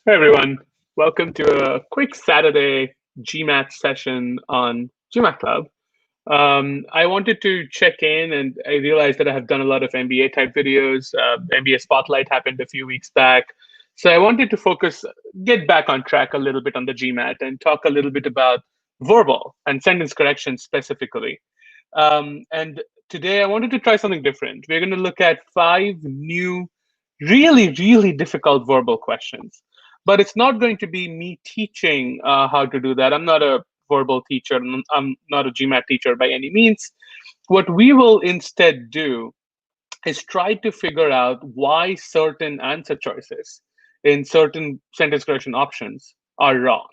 Hey everyone, welcome to a quick Saturday GMAT session on GMAT Club. I wanted to check in, and I realized that I have done a lot of MBA type videos. MBA Spotlight happened a few weeks back. So I wanted to get back on track a little bit on the GMAT and talk a little bit about verbal and sentence correction specifically. And today I wanted to try something different. We're going to look at 5 new, really, really difficult verbal questions. But it's not going to be me teaching how to do that. I'm not a verbal teacher. I'm not a GMAT teacher by any means. What we will instead do is try to figure out why certain answer choices in certain sentence correction options are wrong.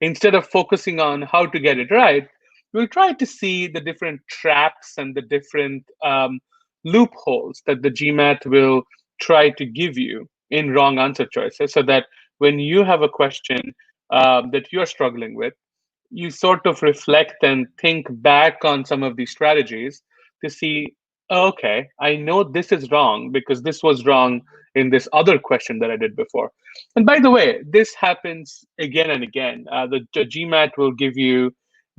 Instead of focusing on how to get it right, we'll try to see the different traps and the different loopholes that the GMAT will try to give you in wrong answer choices, so that when you have a question that you're struggling with, you sort of reflect and think back on some of these strategies to see, okay, I know this is wrong because this was wrong in this other question that I did before. And by the way, this happens again and again. The GMAT will give you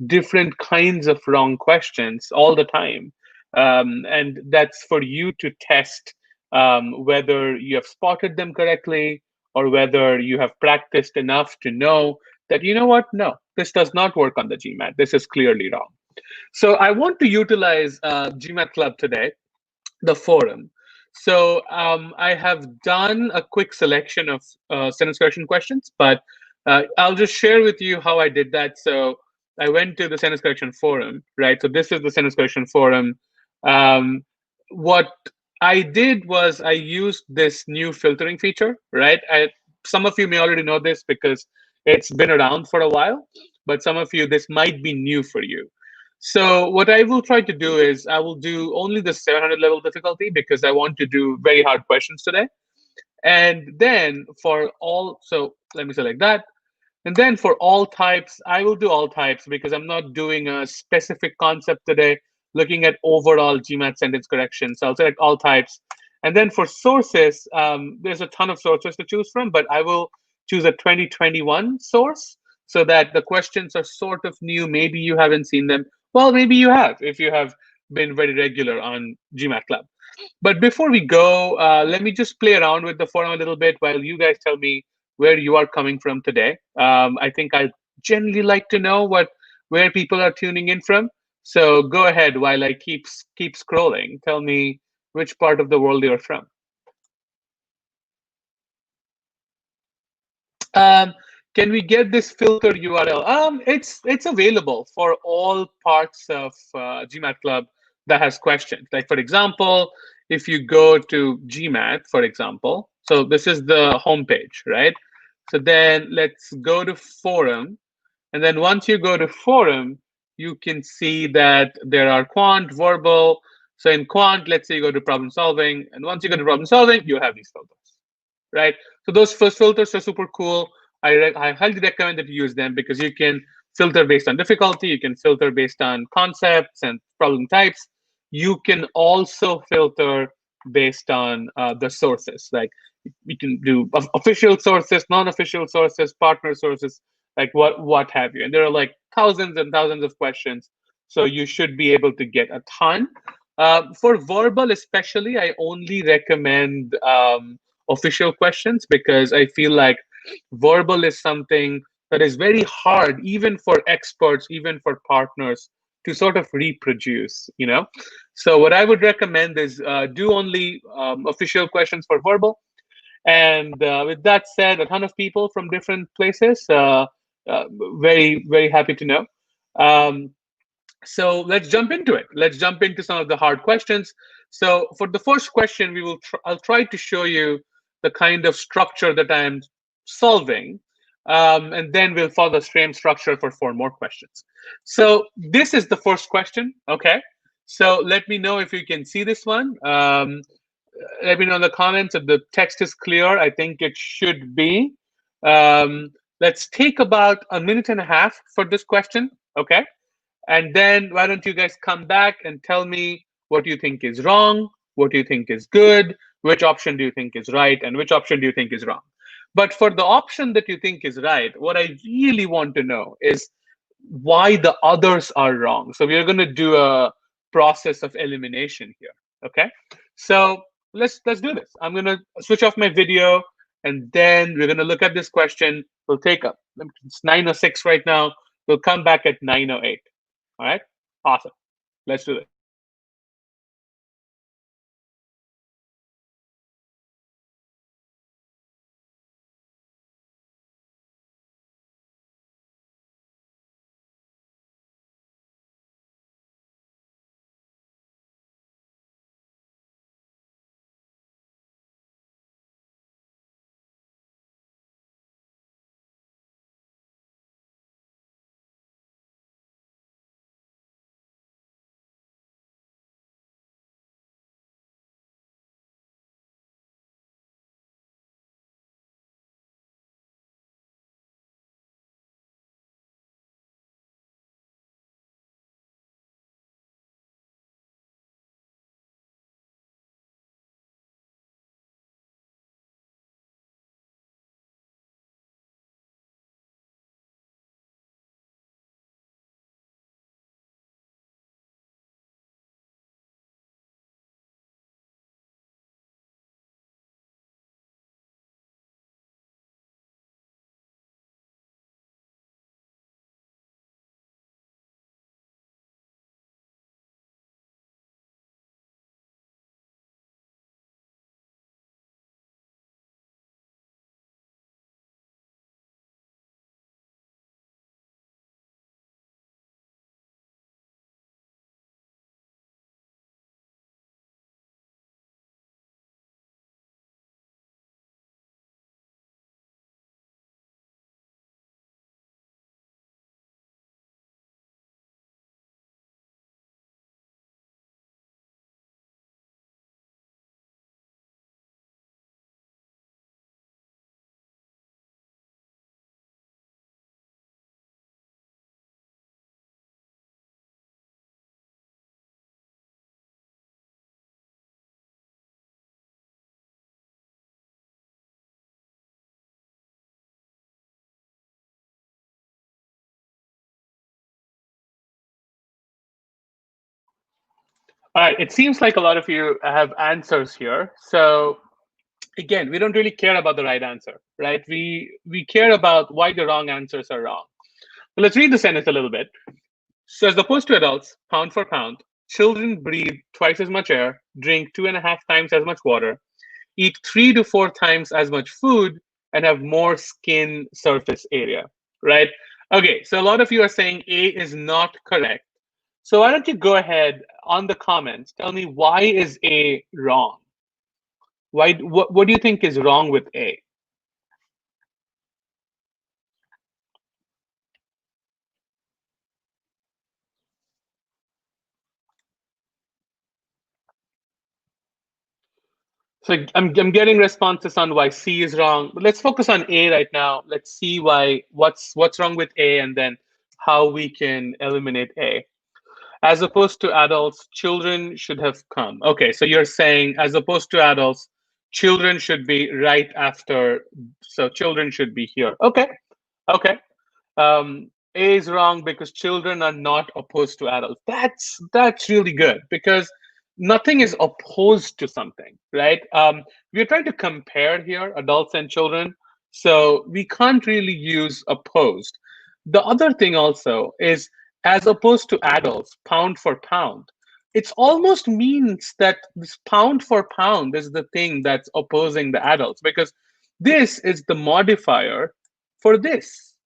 different kinds of wrong questions all the time. And that's for you to test whether you have spotted them correctly or whether you have practiced enough to know that, you know what, no, this does not work on the GMAT. This is clearly wrong. So I want to utilize GMAT Club today, the forum. So I have done a quick selection of sentence correction questions, but I'll just share with you how I did that. So I went to the sentence correction forum, right? So this is the sentence correction forum. What I did was I used this new filtering feature, right? Some of you may already know this because it's been around for a while, but some of you, this might be new for you. So what I will try to do is I will do only the 700 level difficulty because I want to do very hard questions today. And then for all, so let me select that. And then for all types, I will do all types because I'm not doing a specific concept today, looking at overall GMAT sentence correction. So I'll select all types. And then for sources, there's a ton of sources to choose from, but I will choose a 2021 source so that the questions are sort of new. Maybe you haven't seen them. Well, maybe you have, if you have been very regular on GMAT Club. But before we go, let me just play around with the forum a little bit while you guys tell me where you are coming from today. I think I generally like to know where people are tuning in from. So go ahead while I keep scrolling. Tell me which part of the world you're from. Can we get this filter URL? It's available for all parts of GMAT Club that has questions. Like for example, if you go to GMAT, for example, so this is the homepage, right? So then let's go to forum. And then once you go to forum, you can see that there are quant, verbal. So in quant, let's say you go to problem solving. And once you go to problem solving, you have these filters, right? So those first filters are super cool. I highly recommend that you use them because you can filter based on difficulty. You can filter based on concepts and problem types. You can also filter based on the sources. Like we can do official sources, non-official sources, partner sources, like what have you. And there are like thousands and thousands of questions. So you should be able to get a ton. For verbal especially, I only recommend official questions because I feel like verbal is something that is very hard, even for experts, even for partners, to sort of reproduce, you know? So what I would recommend is do only official questions for verbal. And with that said, a ton of people from different places, very, very happy to know. So let's jump into it. Let's jump into some of the hard questions. So for the first question, I'll try to show you the kind of structure that I'm solving, and then we'll follow the same structure for 4 more questions. So this is the first question, okay? So let me know if you can see this one. Let me know in the comments if the text is clear. I think it should be. Let's take about a minute and a half for this question, okay? And then why don't you guys come back and tell me what you think is wrong, what you think is good, which option do you think is right, and which option do you think is wrong. But for the option that you think is right, what I really want to know is why the others are wrong. So we're going to do a process of elimination here. Okay. So let's do this. I'm going to switch off my video, and then we're going to look at this question. We'll take up, it's 9:06 right now. We'll come back at 9:08. All right. Awesome. Let's do it. All right. It seems like a lot of you have answers here. So again, we don't really care about the right answer, right? We care about why the wrong answers are wrong. But let's read the sentence a little bit. So as opposed to adults, pound for pound, children breathe twice as much air, drink 2.5 times as much water, eat 3 to 4 times as much food, and have more skin surface area, right? Okay, so a lot of you are saying A is not correct. So why don't you go ahead on the comments, tell me why is A wrong? Why? What do you think is wrong with A? So I'm getting responses on why C is wrong, but let's focus on A right now. Let's see what's wrong with A, and then how we can eliminate A. As opposed to adults, children should have come. Okay, so you're saying as opposed to adults, children should be right after. So children should be here. Okay, okay. A is wrong because children are not opposed to adults. That's really good because nothing is opposed to something, right? We're trying to compare here adults and children, so we can't really use opposed. The other thing also is as opposed to adults, pound for pound. It's almost means that this pound for pound is the thing that's opposing the adults because this is the modifier for this,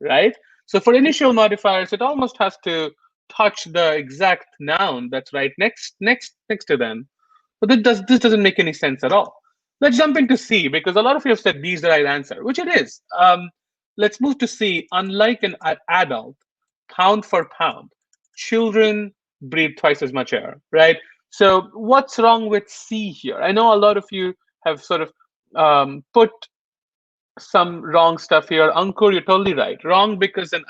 right? So for initial modifiers, it almost has to touch the exact noun that's right next to them. But this doesn't make any sense at all. Let's jump into C because a lot of you have said B is the right answer, which it is. Let's move to C. Unlike an adult, pound for pound, children breathe twice as much air, right? So what's wrong with C here? I know a lot of you have sort of put some wrong stuff here. Ankur, you're totally right. Wrong because an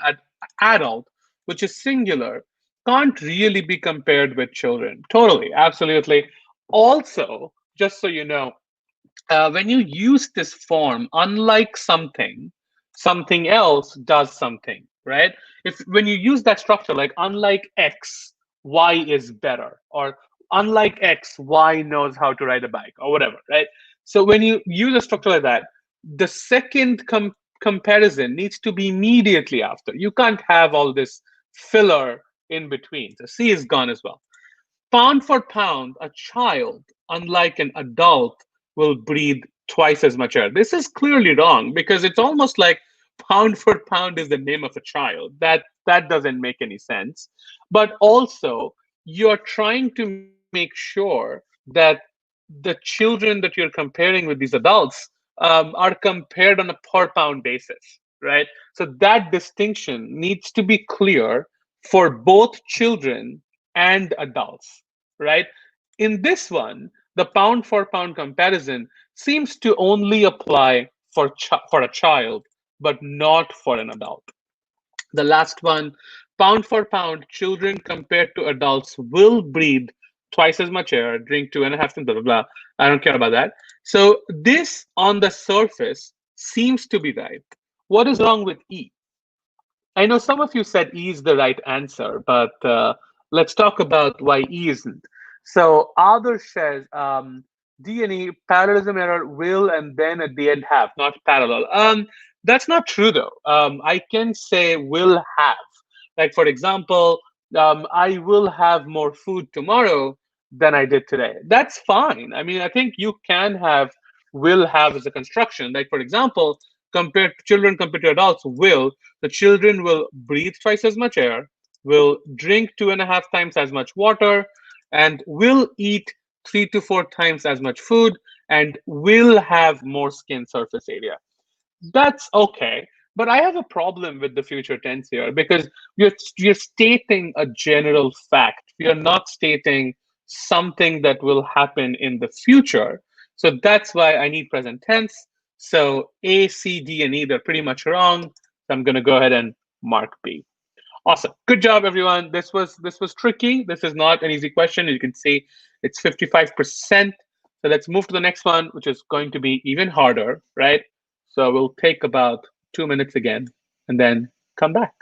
adult, which is singular, can't really be compared with children. Totally, absolutely. Also, just so you know, when you use this form, unlike something, something else does something, right? If when you use that structure, like unlike X, Y is better, or unlike X, Y knows how to ride a bike, or whatever, right? So when you use a structure like that, the second comparison needs to be immediately after. You can't have all this filler in between. So C is gone as well. Pound for pound, a child, unlike an adult, will breathe twice as much air. This is clearly wrong because it's almost like pound for pound is the name of a child. That doesn't make any sense. But also, you're trying to make sure that the children that you're comparing with these adults are compared on a per pound basis, right? So that distinction needs to be clear for both children and adults, right? In this one, the pound for pound comparison seems to only apply for a child, but not for an adult. The last one, pound for pound, children compared to adults will breathe twice as much air, drink 2.5 blah, blah, blah. I don't care about that. So this on the surface seems to be right. What is wrong with E? I know some of you said E is the right answer, but let's talk about why E isn't. So Adarsh says D and E, parallelism error will and then at the end have, not parallel. That's not true though. I can say will have. Like for example, I will have more food tomorrow than I did today. That's fine. I mean, I think you can have will have as a construction. Like for example, compared to adults will the children will breathe twice as much air, will drink 2.5 times as much water, and will eat 3 to 4 times as much food, and will have more skin surface area. That's okay. But I have a problem with the future tense here because you're stating a general fact. You're not stating something that will happen in the future. So that's why I need present tense. So A, C, D, and E, they're pretty much wrong. So I'm going to go ahead and mark B. Awesome. Good job, everyone. This was tricky. This is not an easy question. You can see it's 55%. So let's move to the next one, which is going to be even harder, right? So we'll take about 2 minutes again and then come back.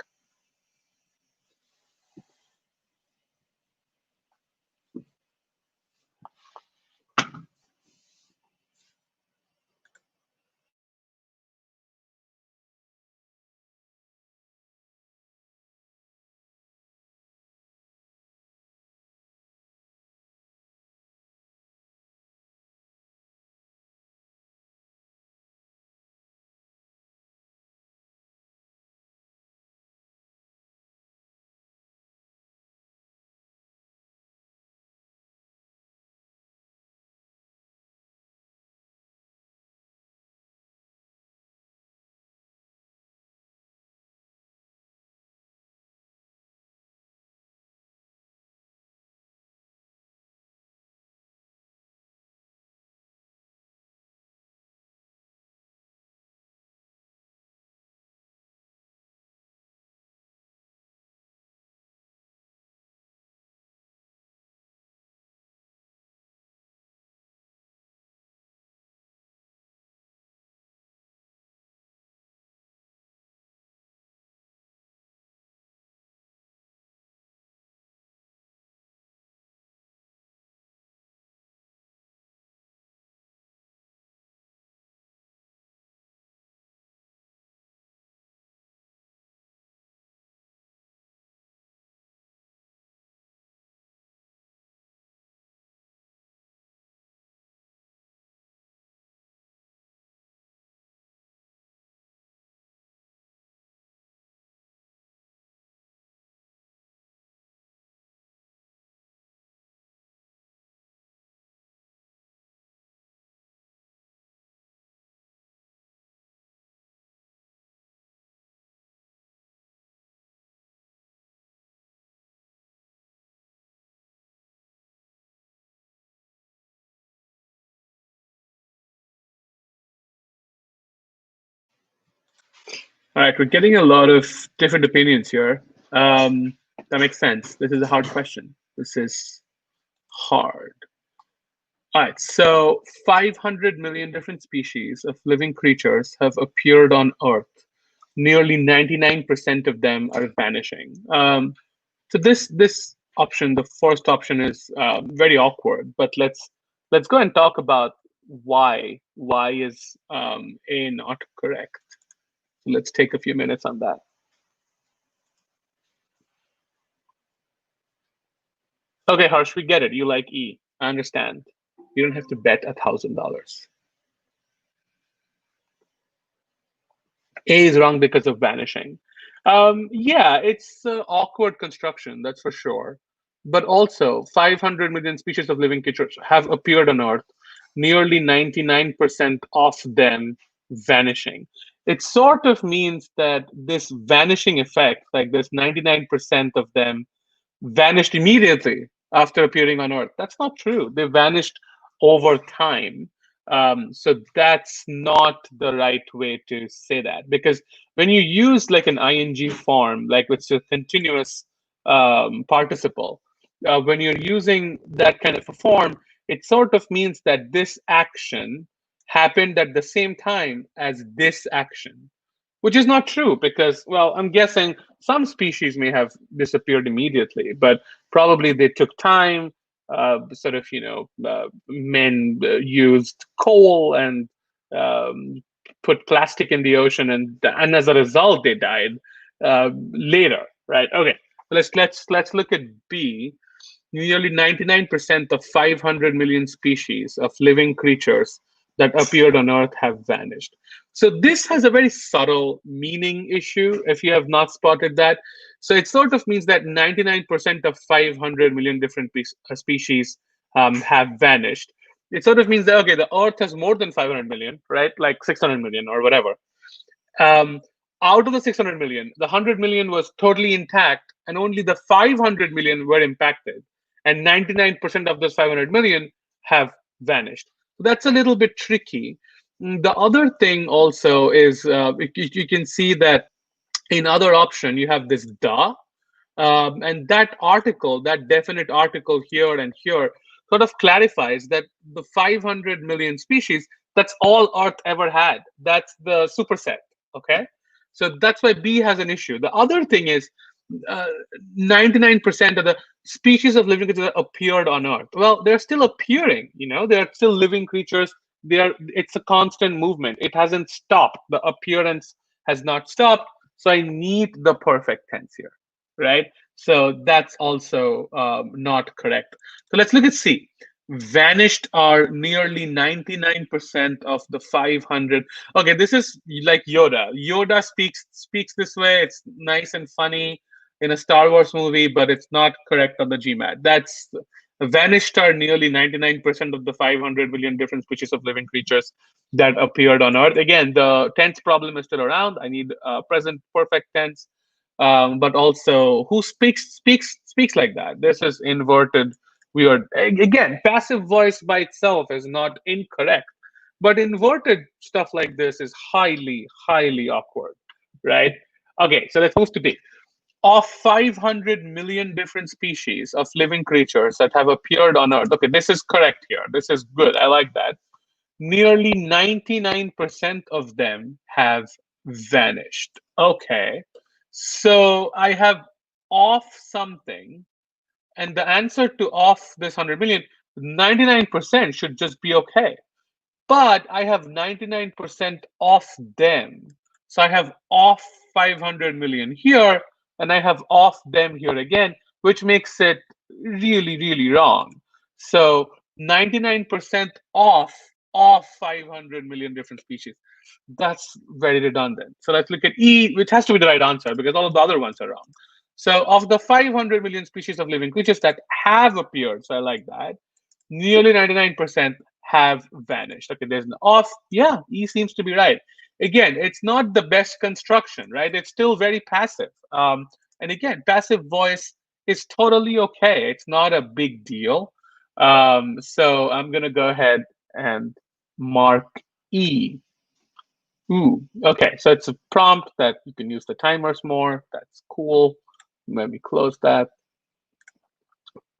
All right, we're getting a lot of different opinions here. That makes sense. This is a hard question. This is hard. All right, so 500 million different species of living creatures have appeared on Earth. Nearly 99% of them are vanishing. So this option, the first option, is very awkward. But let's go and talk about why. Why is A not correct? Let's take a few minutes on that. Okay, Harsh, we get it. You like E. I understand. You don't have to bet $1,000. A is wrong because of vanishing. Yeah, it's awkward construction, that's for sure. But also, 500 million species of living creatures have appeared on Earth, nearly 99% of them vanishing. It sort of means that this vanishing effect, like this 99% of them vanished immediately after appearing on Earth. That's not true. They vanished over time. So that's not the right way to say that, because when you use like an ing form, like it's a continuous participle, when you're using that kind of a form, it sort of means that this action happened at the same time as this action, which is not true because, well, I'm guessing some species may have disappeared immediately, but probably they took time. Sort of, men used coal and put plastic in the ocean, and as a result, they died later, right? Okay, let's look at B. Nearly 99% of 500 million species of living creatures that appeared on Earth have vanished. So this has a very subtle meaning issue if you have not spotted that. So it sort of means that 99% of 500 million different species have vanished. It sort of means that, okay, the Earth has more than 500 million, right? Like 600 million or whatever. Um, Out of the 600 million, the 100 million was totally intact, and only the 500 million were impacted. And 99% of those 500 million have vanished. That's a little bit tricky. The other thing also is you can see that in other option, you have this "da," and that article, that definite article here and here, sort of clarifies that the 500 million species, that's all Earth ever had. That's the superset. Okay, so that's why B has an issue. The other thing is, 99% of the species of living creatures that appeared on Earth. Well, they're still appearing. They're still living creatures. They are. It's a constant movement. It hasn't stopped. The appearance has not stopped. So I need the perfect tense here, right? So that's also not correct. So let's look at C. Vanished are nearly 99% of the 500. Okay, this is like Yoda. Yoda speaks this way. It's nice and funny in a Star Wars movie, but it's not correct on the GMAT. That's vanished are nearly 99% of the 500 million different species of living creatures that appeared on Earth. Again, the tense problem is still around. I need present perfect tense, but also who speaks like that. This is inverted, weird. Again, passive voice by itself is not incorrect, but inverted stuff like this is highly awkward, right? Okay, so let's move to B. Of 500 million different species of living creatures that have appeared on Earth. Okay, this is correct here. This is good. I like that. Nearly 99% of them have vanished. Okay, so I have off something, and the answer to off this 100 million, 99% should just be okay. But I have 99% off them. So I have off 500 million here, and I have off them here again, which makes it really wrong. So 99% off 500 million different species. That's very redundant. So let's look at E, which has to be the right answer because all of the other ones are wrong. So of the 500 million species of living creatures that have appeared, so I like that, nearly 99% have vanished. Okay, there's an off. Yeah, E seems to be right. Again, it's not the best construction, right? It's still very passive. And again, passive voice is totally okay. It's not a big deal. So I'm going to go ahead and mark E. Ooh, okay. So it's a prompt that you can use the timers more. That's cool. Let me close that.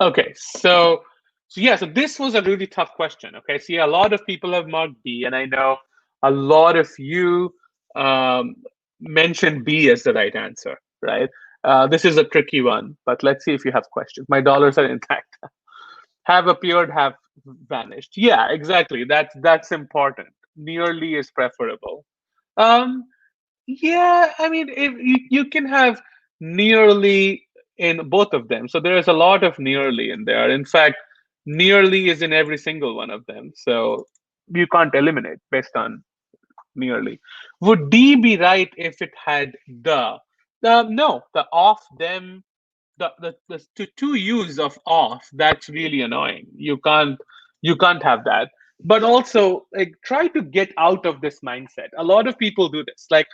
Okay, so So yeah, so this was a really tough question. Okay, so yeah, a lot of people have marked B, and I know a lot of you um, mentioned B as the right answer, right? This is a tricky one, but let's see if you have questions. My dollars are intact. Have appeared, have vanished. Yeah, exactly. That's important. Nearly is preferable. Um, yeah, I mean, if you can have nearly in both of them. So there is a lot of nearly in there. In fact, nearly is in every single one of them. So you can't eliminate based on nearly. Would D be right if it had the? No, the off them, the to use of off, that's really annoying. You can't have that. But also, like, try to get out of this mindset. A lot of people do this. Like,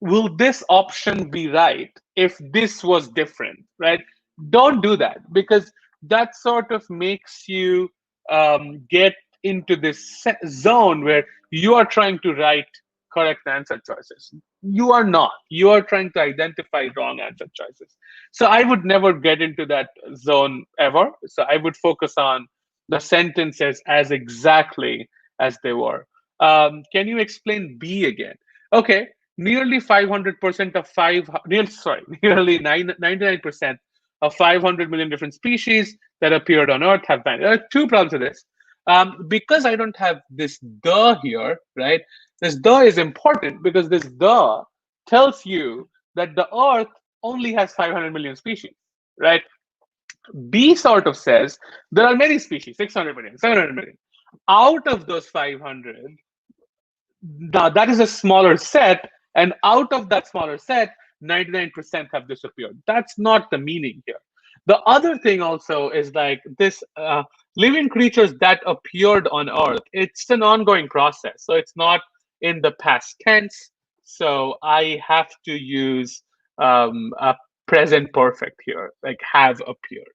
will this option be right if this was different, right? Don't do that, because that sort of makes you get into this zone where you are trying to write correct answer choices. You are not. You are trying to identify wrong answer choices. So I would never get into that zone ever. So I would focus on the sentences as exactly as they were. Can you explain B again? Okay, nearly 500% of nearly 99% of 500 million different species that appeared on Earth have vanished. There are two problems with this. Because I don't have this the here, right? This the is important because this the tells you that the Earth only has 500 million species, right? B sort of says there are many species, 600 million, 700 million. Out of those 500, now that is a smaller set, and out of that smaller set, 99% have disappeared. That's not the meaning here. The other thing also is like this living creatures that appeared on Earth, it's an ongoing process. So it's not in the past tense. So I have to use a present perfect here, like have appeared.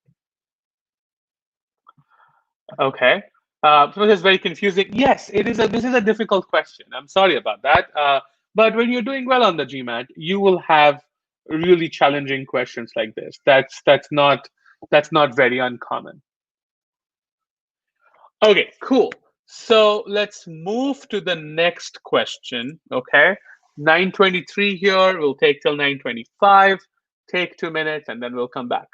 Okay. So this is very confusing. Yes, it is. This is a difficult question. I'm sorry about that. But when you're doing well on the GMAT, you will have really challenging questions like this. That's not very uncommon. Okay, cool. So let's move to the next question. Okay, 9:23 here. We'll take till 9:25. Take 2 minutes, and then we'll come back.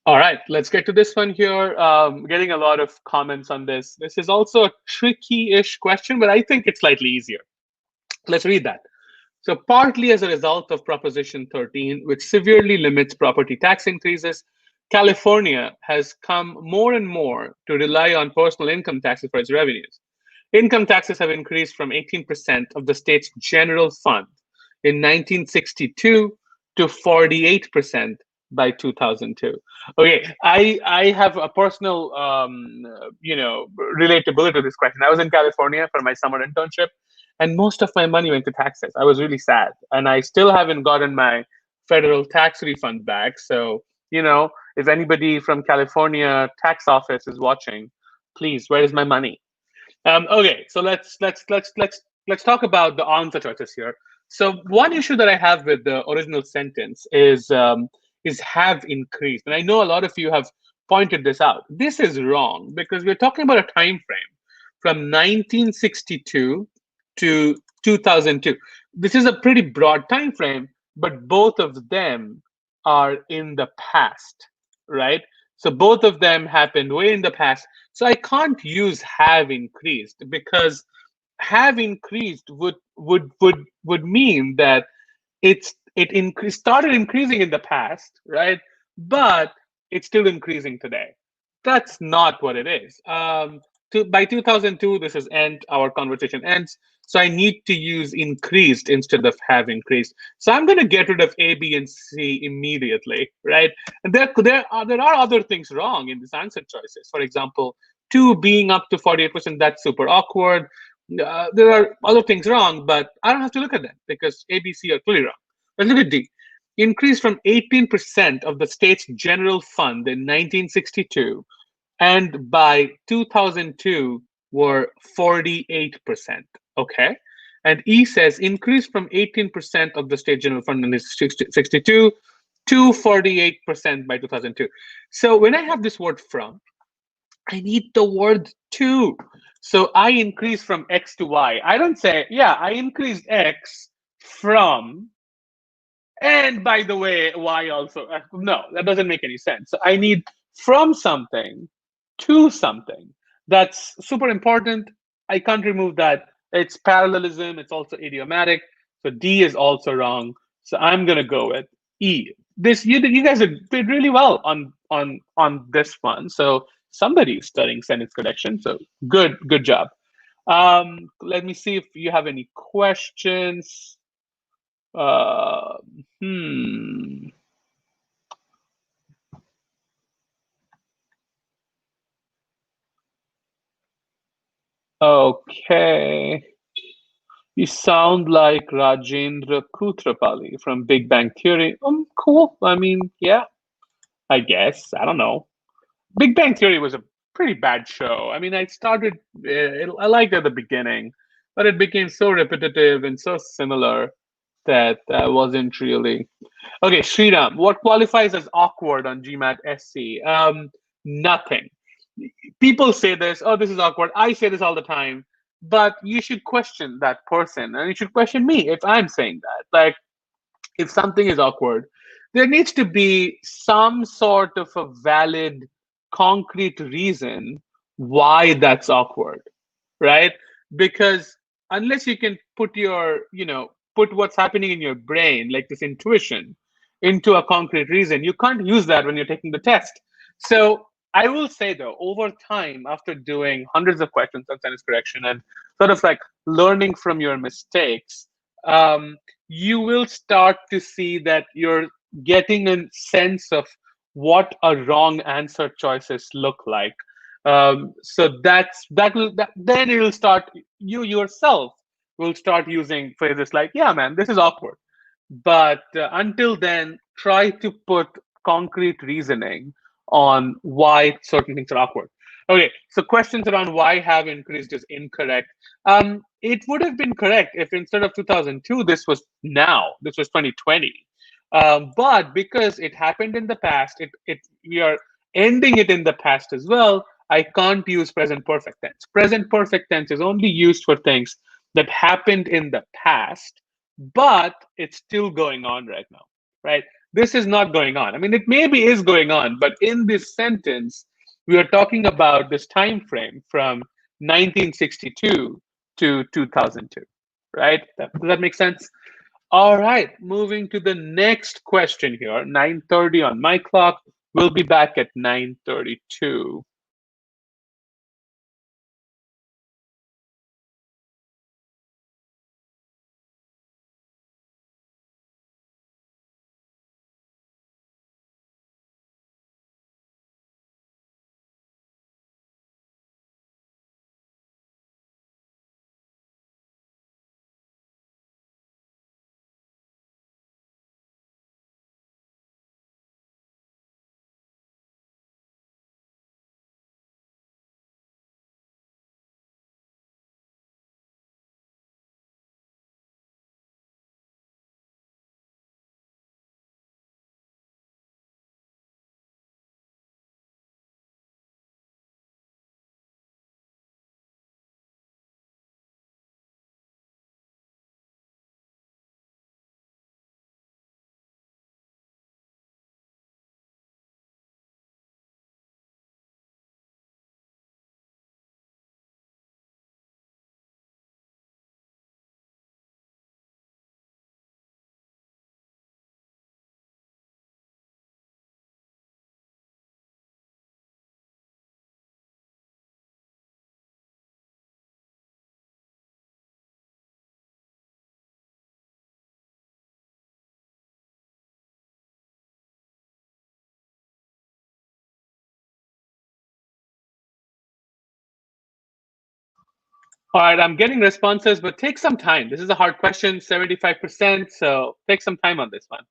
All right, let's get to this one here. Getting a lot of comments on this. This is also a tricky-ish question, but I think it's slightly easier. Let's read that. So, partly as a result of Proposition 13, which severely limits property tax increases, California has come more and more to rely on personal income taxes for its revenues. Income taxes have increased from 18% of the state's general fund in 1962 to 48% by 2002. Okay, I have a personal relatability to this question. I was in California for my summer internship, and most of my money went to taxes. I was really sad, and I still haven't gotten my federal tax refund back. So if anybody from California tax office is watching, please, where is my money? Okay, so let's talk about the answer choices here. So one issue that I have with the original sentence is have increased, and I know a lot of you have pointed this out. This is wrong because we're talking about a time frame from 1962 to 2002. This is a pretty broad time frame, but both of them are in the past, right? So both of them happened way in the past. So I can't use have increased because have increased would mean that started increasing in the past, right? But it's still increasing today. That's not what it is. By 2002, this is end. Our conversation ends. So I need to use increased instead of have increased. So I'm going to get rid of A, B, and C immediately, right? And there are other things wrong in these answer choices. For example, two being up to 48%. That's super awkward. There are other things wrong, but I don't have to look at them because A, B, C are clearly wrong. Let's look at D. Increased from 18% of the state's general fund in 1962, and by 2002 were 48%. Okay. And E says increased from 18% of the state general fund in 1962 to 48% by 2002. So when I have this word from, I need the word to. So I increase from X to Y. I don't say, yeah, I increased X from, and by the way, Y also. No, that doesn't make any sense. So I need from something to something. That's super important. I can't remove that. It's parallelism. It's also idiomatic. So D is also wrong. So I'm gonna go with E. This you guys did really well on this one. So somebody's studying sentence correction. So good job. Let me see if you have any questions. Uh, hmm. Okay. You sound like Rajendra Kutrapali from Big Bang Theory. Cool. I mean, yeah, I guess. I don't know. Big Bang Theory was a pretty bad show. I mean, I liked it at the beginning, but it became so repetitive and so similar that I wasn't really. Okay, Sriram, what qualifies as awkward on GMAT SC? Nothing. People say this, oh, this is awkward. I say this all the time, but you should question that person and you should question me if I'm saying that. Like, if something is awkward, there needs to be some sort of a valid, concrete reason why that's awkward, right? Because unless you can put what's happening in your brain, like this intuition, into a concrete reason, you can't use that when you're taking the test. So I will say though, over time, after doing hundreds of questions on sentence correction and sort of like learning from your mistakes, you will start to see that you're getting a sense of what a wrong answer choices look like. So then you'll start, you yourself will start using phrases like, yeah, man, this is awkward. But until then, try to put concrete reasoning on why certain things are awkward. Okay, so questions around why have increased is incorrect. It would have been correct if instead of 2002, this was now, this was 2020. But because it happened in the past, we are ending it in the past as well. I can't use present perfect tense. Present perfect tense is only used for things that happened in the past, but it's still going on right now, right? This is not going on. I mean, it maybe is going on, but in this sentence, we are talking about this time frame from 1962 to 2002, right? Does that make sense? All right, moving to the next question here, 9:30 on my clock. We'll be back at 9:32. All right, I'm getting responses, but take some time. This is a hard question, 75%, so take some time on this one.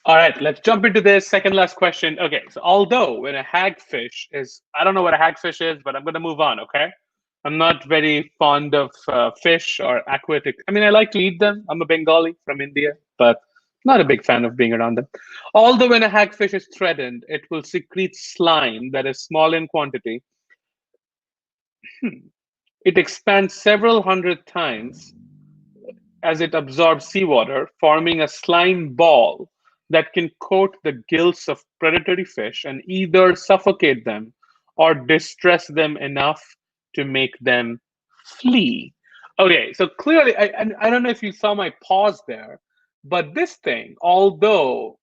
All right, let's jump into this second last question. Okay, so although when a hagfish is, I don't know what a hagfish is, but I'm going to move on, okay? I'm not very fond of fish or aquatic. I mean, I like to eat them. I'm a Bengali from India, but not a big fan of being around them. Although when a hagfish is threatened, it will secrete slime that is small in quantity. It expands several hundred times as it absorbs seawater, forming a slime ball that can coat the gills of predatory fish and either suffocate them or distress them enough to make them flee. Okay, so clearly, I don't know if you saw my pause there, but this thing, although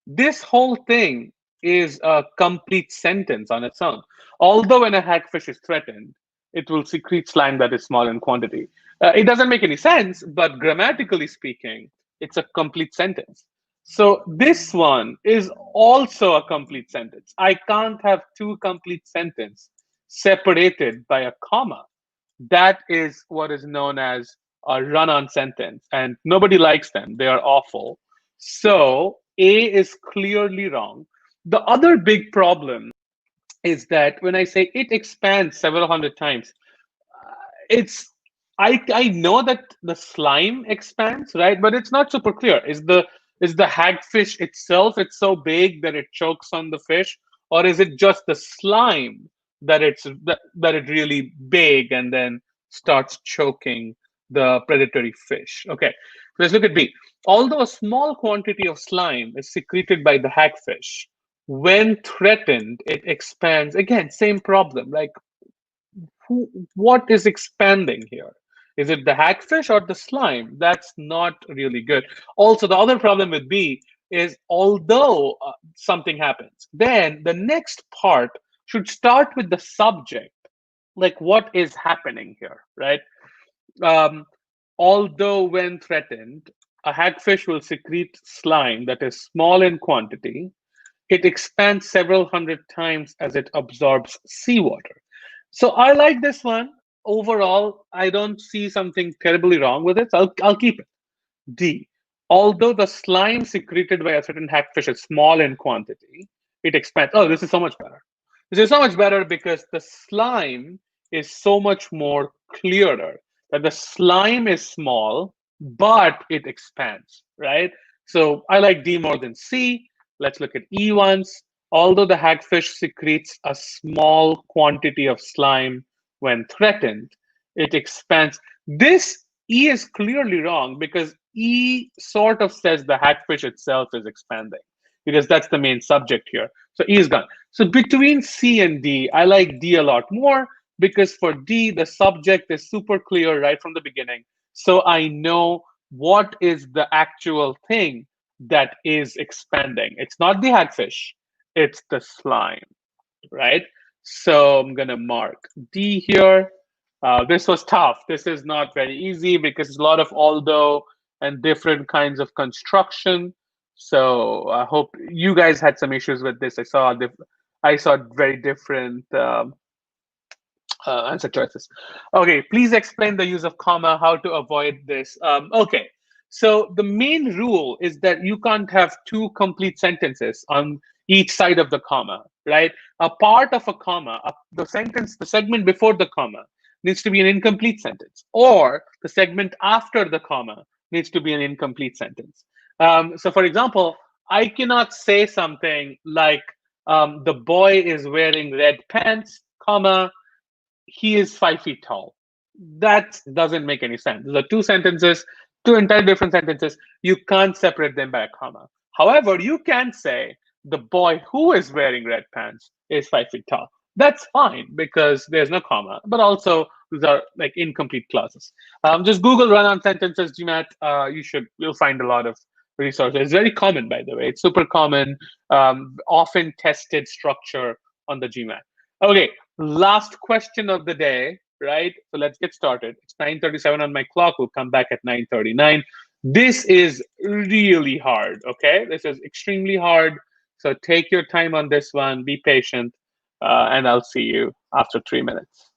this whole thing is a complete sentence on its own. Although when a hagfish is threatened, it will secrete slime that is small in quantity. It doesn't make any sense, but grammatically speaking, it's a complete sentence. So this one is also a complete sentence. I can't have two complete sentences separated by a comma. That is what is known as a run-on sentence, and nobody likes them. They are awful. So A is clearly wrong. The other big problem is that when I say it expands several hundred times, it's I know that the slime expands, right? But it's not super clear. Is the hagfish itself it's so big that it chokes on the fish, or is it just the slime that it really big and then starts choking the predatory fish? Okay, let's look at B. Although a small quantity of slime is secreted by the hagfish, when threatened, it expands. Again, same problem. Like what is expanding here? Is it the hagfish or the slime? That's not really good. Also, the other problem with B is although something happens, then the next part should start with the subject, like what is happening here, right? Um, although when threatened, a hagfish will secrete slime that is small in quantity. It expands several hundred times as it absorbs seawater. So I like this one. Overall, I don't see something terribly wrong with it. So I'll keep it. D. Although the slime secreted by a certain hagfish is small in quantity, it expands. Oh, this is so much better. This is so much better because the slime is so much more clearer. That the slime is small, but it expands, right? So I like D more than C. Let's look at E once. Although the hagfish secretes a small quantity of slime when threatened, it expands. This E is clearly wrong because E sort of says the hagfish itself is expanding because that's the main subject here. So E is gone. So between C and D, I like D a lot more because for D, the subject is super clear right from the beginning. So I know what is the actual thing that is expanding. It's not the hagfish, it's the slime, right? So I'm going to mark D here. This was tough. This is not very easy because it's a lot of although and different kinds of construction. So I hope you guys had some issues with this. I saw very different answer choices. Okay, please explain the use of comma, how to avoid this. Okay, so the main rule is that you can't have two complete sentences on each side of the comma, right? A part of a comma, the segment before the comma needs to be an incomplete sentence, or the segment after the comma needs to be an incomplete sentence. So, for example, I cannot say something like the boy is wearing red pants, comma, he is 5 feet tall. That doesn't make any sense. Those are two sentences, two entirely different sentences. You can't separate them by a comma. However, you can say the boy who is wearing red pants is 5 feet tall. That's fine because there's no comma, but also these are like incomplete clauses. Just Google run-on sentences GMAT. You'll find a lot of resources. It's very common, by the way. It's super common, often tested structure on the GMAT. Okay, last question of the day, right? So let's get started. It's 9:37 on my clock. We'll come back at 9:39. This is really hard, okay? This is extremely hard. So take your time on this one. Be patient, and I'll see you after 3 minutes.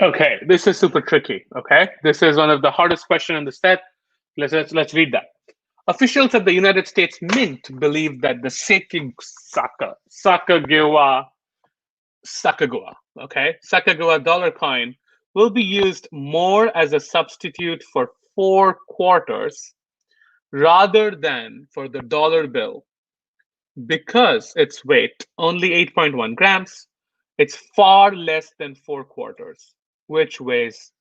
Okay, this is super tricky. Okay, this is one of the hardest questions in the set. Let's read that. Officials at the United States Mint believe that the Sacagawea dollar coin will be used more as a substitute for 4 quarters rather than for the dollar bill because its weight, only 8.1 grams, it's far less than 4 quarters, which weighs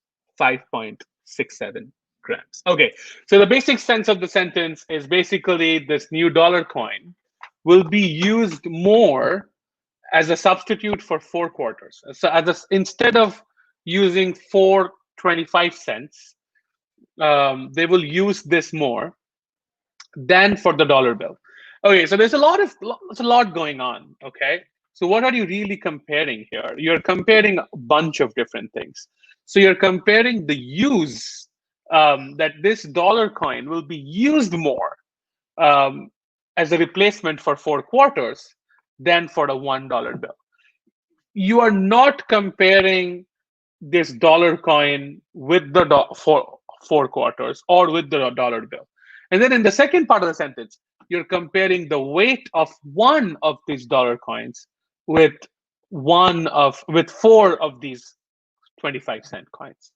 5.67 grams. Okay, so the basic sense of the sentence is basically this new dollar coin will be used more as a substitute for 4 quarters. So instead of using 4 25 cents, they will use this more than for the dollar bill. Okay, so there's a lot going on. Okay, so what are you really comparing here? You're comparing a bunch of different things. So you're comparing the use that this dollar coin will be used more um, as a replacement for 4 quarters than for the $1 bill. You are not comparing this dollar coin with the 4 quarters or with the dollar bill. And then in the second part of the sentence, you're comparing the weight of one of these dollar coins with with four of these 25-cent coins.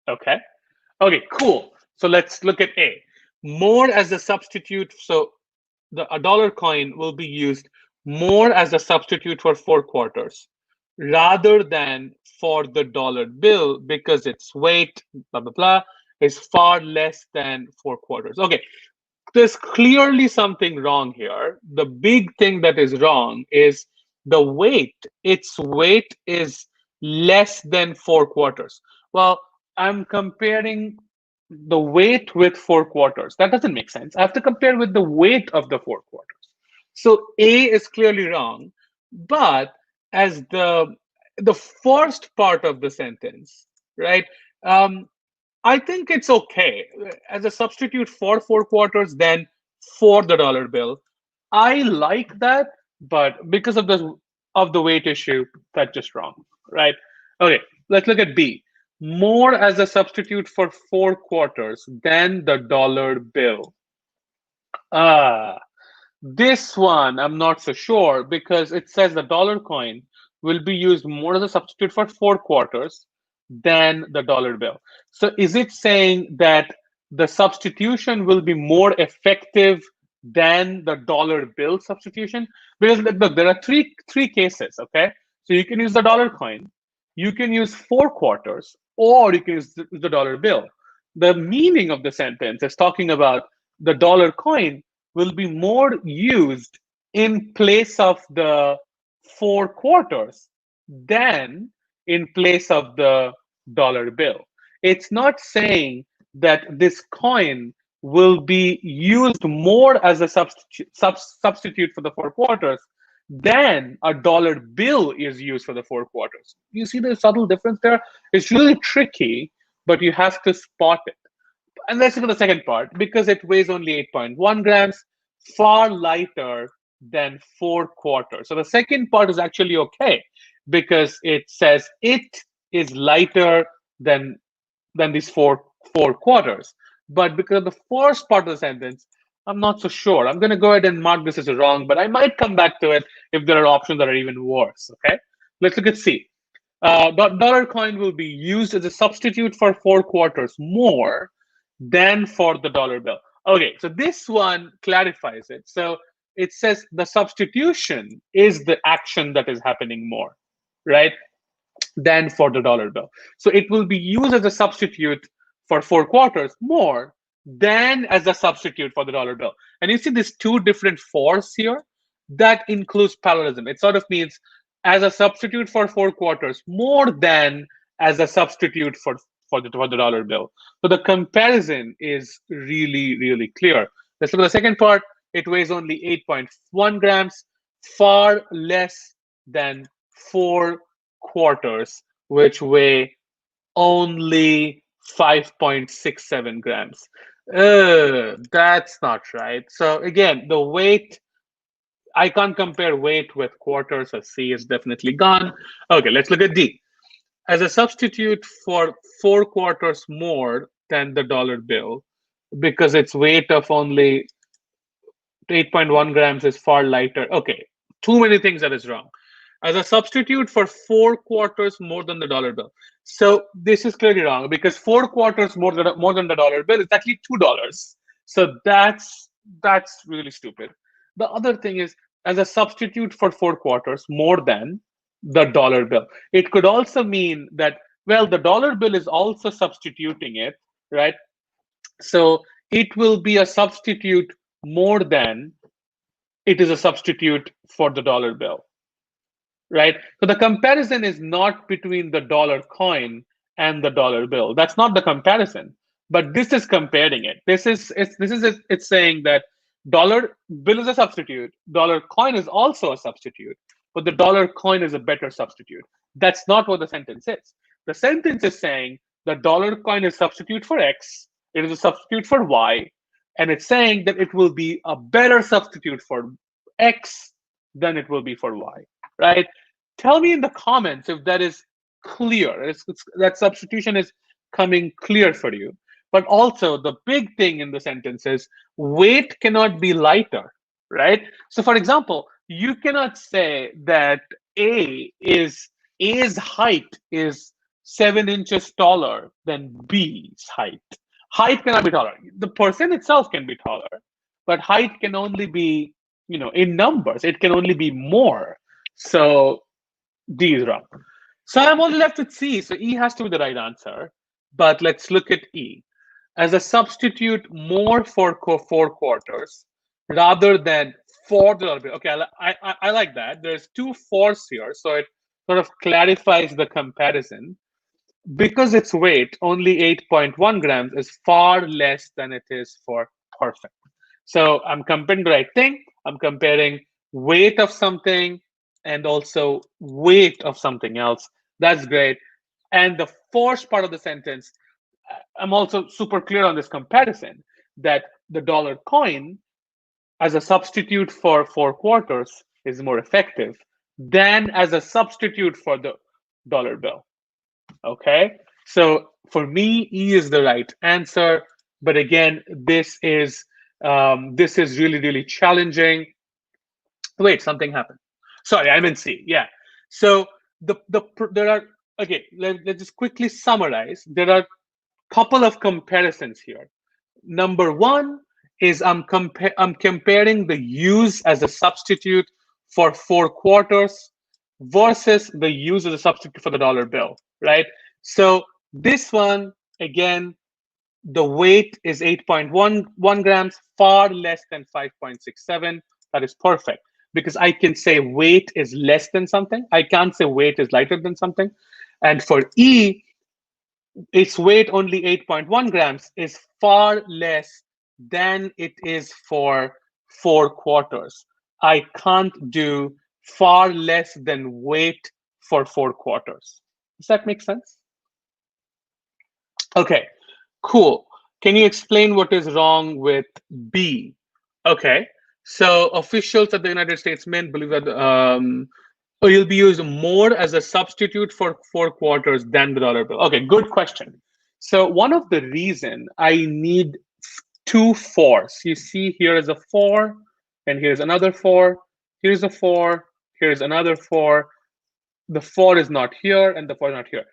Okay. Okay, cool. So let's look at A. More as a substitute. So a dollar coin will be used more as a substitute for 4 quarters rather than for the dollar bill because its weight, blah, blah, blah, is far less than 4 quarters. Okay, there's clearly something wrong here. The big thing that is wrong is the weight. Its weight is less than 4 quarters. Well, I'm comparing the weight with 4 quarters. That doesn't make sense. I have to compare with the weight of the 4 quarters. So A is clearly wrong, but as the first part of the sentence, right? Um, I think it's okay as a substitute for 4 quarters than for the dollar bill. I like that, but because of the weight issue, that's just wrong, right? Okay, let's look at B. More as a substitute for 4 quarters than the dollar bill. Ah, this one I'm not so sure because it says the dollar coin will be used more as a substitute for 4 quarters than the dollar bill. So is it saying that the substitution will be more effective than the dollar bill substitution? Because look, there are three cases, okay? So you can use the dollar coin, you can use 4 quarters, or you can use the dollar bill. The meaning of the sentence is talking about the dollar coin will be more used in place of the 4 quarters than in place of the dollar bill. It's not saying that this coin will be used more as a substitute for the 4 quarters than a dollar bill is used for the 4 quarters. You see the subtle difference there? It's really tricky, but you have to spot it. And let's look at the second part. Because it weighs only 8.1 grams, far lighter than 4 quarters. So the second part is actually okay because it says it is lighter than these four quarters. But because of the first part of the sentence, I'm not so sure. I'm going to go ahead and mark this as a wrong, but I might come back to it if there are options that are even worse. Okay, let's look at C. Dollar coin will be used as a substitute for 4 quarters more than for the dollar bill. Okay, so this one clarifies it. So it says the substitution is the action that is happening more, right, than for the dollar bill. So it will be used as a substitute for 4 quarters more than as a substitute for the dollar bill. And you see these two different fors here. That includes parallelism. It sort of means as a substitute for 4 quarters more than as a substitute for the dollar bill. So the comparison is really, really clear. Let's look at the second part. It weighs only 8.1 grams, far less than 4 quarters, which weigh only 5.67 grams. That's not right. So again, the weight, I can't compare weight with quarters, so C is definitely gone. Okay, let's look at D. As a substitute for 4 quarters more than the dollar bill, because its weight of only 8.1 grams is far lighter. Okay, too many things that is wrong. As a substitute for 4 quarters more than the dollar bill. So this is clearly wrong because 4 quarters more than the dollar bill is actually $2. So that's really stupid. The other thing is as a substitute for 4 quarters more than the dollar bill. It could also mean that, well, the dollar bill is also substituting it, right? So it will be a substitute more than it is a substitute for the dollar bill, right? So the comparison is not between the dollar coin and the dollar bill. That's not the comparison, but this is comparing it. It's saying that Dollar bill is a substitute. Dollar coin is also a substitute, but the dollar coin is a better substitute. That's not what the sentence is. The sentence is saying the dollar coin is substitute for X, it is a substitute for Y, and it's saying that it will be a better substitute for X than it will be for Y, right? Tell me in the comments if that is clear. That substitution is coming clear for you. But also, the big thing in the sentence is weight cannot be lighter, right? So, for example, you cannot say that A's height is 7 inches taller than B's height. Height cannot be taller. The person itself can be taller, but height can only be, in numbers. It can only be more. So D is wrong. So I'm only left with C. So E has to be the right answer. But let's look at E. As a substitute more for 4 quarters rather than for the dollar bill. Okay, I like that. There's 2 fours here, so it sort of clarifies the comparison. Because its weight, only 8.1 grams, is far less than it is for perfect. So I'm comparing the right thing. I'm comparing weight of something and also weight of something else. That's great. And the first part of the sentence, I'm also super clear on this comparison that the dollar coin as a substitute for 4 quarters is more effective than as a substitute for the dollar bill. Okay, so for me, E is the right answer. But again, this is really, really challenging. Wait, something happened. Sorry, I'm in C. Yeah. So there are, okay, let's just quickly summarize. There are a couple of comparisons here. Number one is I'm comparing the use as a substitute for 4 quarters versus the use as a substitute for the dollar bill, right? So this one, again, the weight is 8.11 grams, far less than 5.67. That is perfect because I can say weight is less than something. I can't say weight is lighter than something. And for E, its weight only 8.1 grams is far less than it is for 4 quarters. I can't do far less than weight for 4 quarters. Does that make sense? Okay, cool. Can you explain what is wrong with B? Okay, so officials at the United States Mint believe that you'll be used more as a substitute for 4 quarters than the dollar bill. Okay, good question. So one of the reason I need 2 fours, you see here is a 4, and here's another 4, here's a 4, here's another 4. The 4 is not here, and the 4 is not here.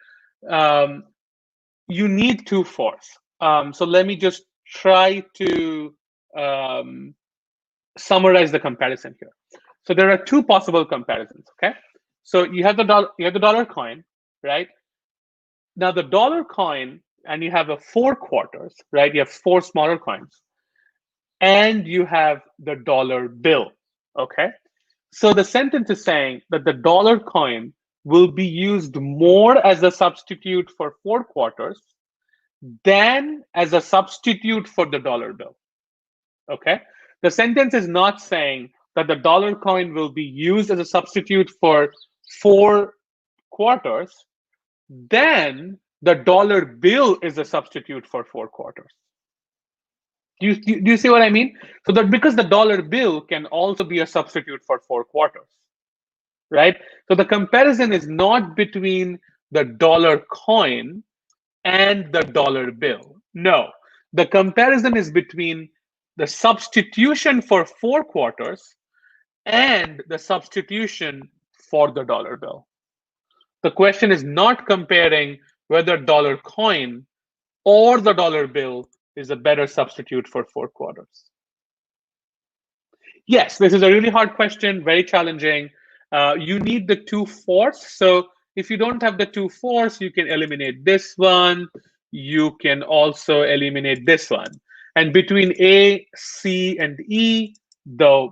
You need 2 fours. So let me just try to summarize the comparison here. So there are 2 possible comparisons. Okay, so you have the dollar coin, right? Now the dollar coin, and you have a 4 quarters, right? You have 4 smaller coins, and you have the dollar bill. Okay, so the sentence is saying that the dollar coin will be used more as a substitute for 4 quarters than as a substitute for the dollar bill. Okay, the sentence is not saying that the dollar coin will be used as a substitute for 4 quarters, then the dollar bill is a substitute for 4 quarters. Do you see what I mean? So that because the dollar bill can also be a substitute for 4 quarters, right? So the comparison is not between the dollar coin and the dollar bill. No, the comparison is between the substitution for 4 quarters and the substitution for the dollar bill. The question is not comparing whether dollar coin or the dollar bill is a better substitute for 4 quarters. Yes, this is a really hard question, very challenging. You need the 2 fours. So if you don't have the 2 fours, you can eliminate this one. You can also eliminate this one. And between A, C, and E, the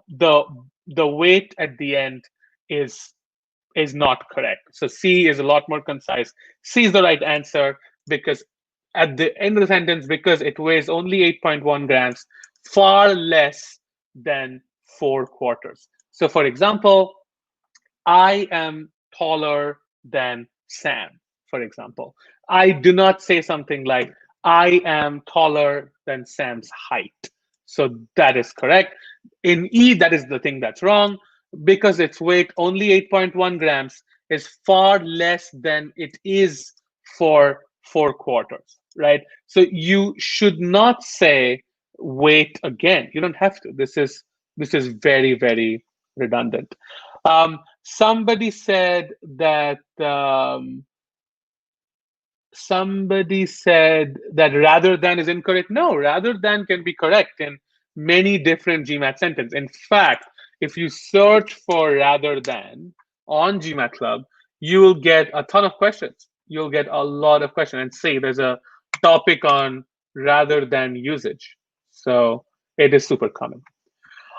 weight at the end is not correct. So C is a lot more concise. C is the right answer because at the end of the sentence, because it weighs only 8.1 grams, far less than 4/4. So for example, I am taller than Sam, for example. I do not say something like, I am taller than Sam's height. So that is correct. In E, that is the thing that's wrong because its weight, only 8.1 grams, is far less than it is for 4/4, right? So you should not say weight again. You don't have to. This is very, very redundant. Somebody said that rather than is incorrect. No, rather than can be correct in many different GMAT sentences. In fact, if you search for rather than on GMAT Club, you will get a ton of questions. You'll get a lot of questions. And see, there's a topic on rather than usage. So it is super common.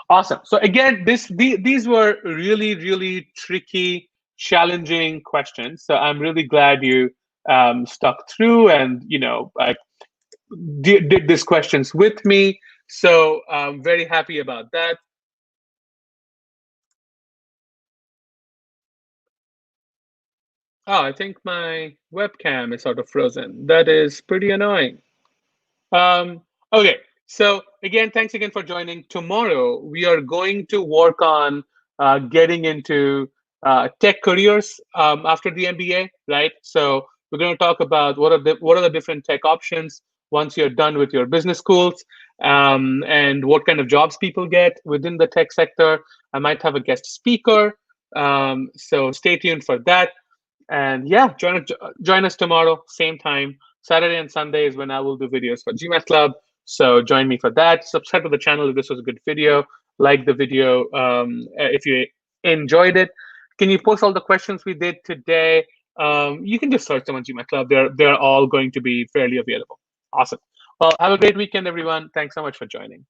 Awesome. So again, these were really, really tricky, challenging questions. So I'm really glad you stuck through and did these questions with me. So I'm very happy about that. Oh, I think my webcam is sort of frozen. That is pretty annoying. Okay, so again, thanks again for joining. Tomorrow, we are going to work on getting into tech careers after the MBA, right? So we're going to talk about what are the different tech options once you're done with your business schools, and what kind of jobs people get within the tech sector. I might have a guest speaker, so stay tuned for that. And yeah, join us tomorrow, same time. Saturday and Sunday is when I will do videos for GMAT Club. So join me for that. Subscribe to the channel if this was a good video. Like the video if you enjoyed it. Can you post all the questions we did today? You can just search them on GMAT Club. They're all going to be fairly available. Awesome. Well, have a great weekend, everyone. Thanks so much for joining.